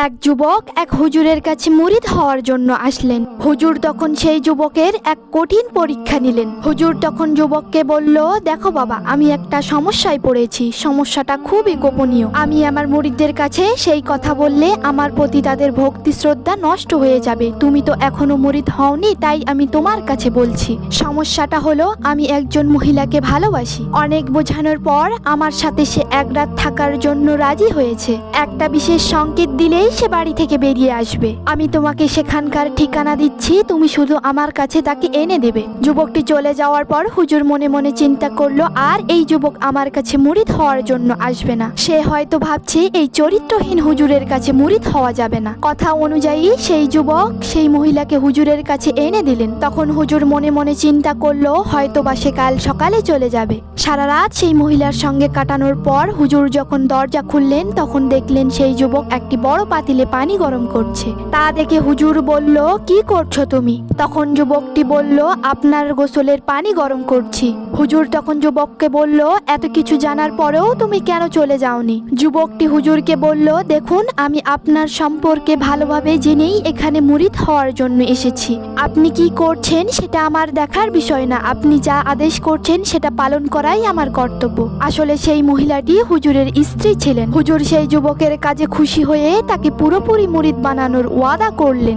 এক যুবক এক হুজুরের কাছে মুরিদ হওয়ার জন্য আসলেন। হুজুর তখন সেই যুবকের এক কঠিন পরীক্ষা নিলেন। হুজুর তখন যুবককে বলল, দেখো বাবা, আমি একটা সমস্যায় পড়েছি। সমস্যাটা খুবই গোপনীয়। আমি আমার মুরিদদের কাছে সেই কথা বললে আমার প্রতি তাদের ভক্তি শ্রদ্ধা নষ্ট হয়ে যাবে। তুমি তো এখনো মুরিদ হওনি, তাই আমি তোমার কাছে বলছি। সমস্যাটা হলো, আমি একজন মহিলাকে ভালোবাসি। অনেক বোঝানোর পর আমার সাথে সে এক রাত থাকার জন্য রাজি হয়েছে। একটা বিশেষ সংকেত দিলেই সে বাড়ি থেকে বেরিয়ে আসবে। আমি তোমাকে সেখানকার ঠিকানা দিচ্ছি, তুমি শুধু আমার কাছে তাকে এনে দেবে। যুবকটি চলে যাওয়ার পর হুজুর মনে মনে চিন্তা করলো, আর এই যুবক আমার কাছে মুরিদ হওয়ার জন্য আসবে না। সে হয়তো ভাবছে এই চরিত্রহীন হুজুরের কাছে মুরিদ হওয়া যাবে না। কথা অনুযায়ী সেই যুবক সেই মহিলাকে হুজুরের কাছে এনে দিলেন। তখন হুজুর মনে মনে চিন্তা করলো, হয়তো বা সে কাল সকালে চলে যাবে। সারা রাত সেই মহিলার সঙ্গে কাটানোর পর হুজুর যখন দরজা খুললেন, তখন দেখলেন সেই যুবক একটি বড় পাতিলে পানি গরম করছে। তা দেখে হুজুর বলল, কি করছো তুমি? তখন যুবকটি বলল, আপনার গোসলের পানি গরম করছি। হুজুর তখন যুবককে বলল, এত কিছু জানার পরেও তুমি কেন চলে যাওনি? যুবকটি হুজুরকে বলল, দেখুন, আমি আপনার সম্পর্কে ভালোভাবে জেনেই এখানে মুরিদ হওয়ার জন্য এসেছি। আপনি কি করছেন সেটা আমার দেখার বিষয় না। আপনি যা আদেশ করছেন সেটা পালন করাই আমার কর্তব্য। আসলে সেই মহিলাটি হুজুরের স্ত্রী ছিলেন। হুজুর সেই যুবকের কাজে খুশি হয়ে তাকে পুরোপুরি মুরিদ বানানোর ওয়াদা করলেন।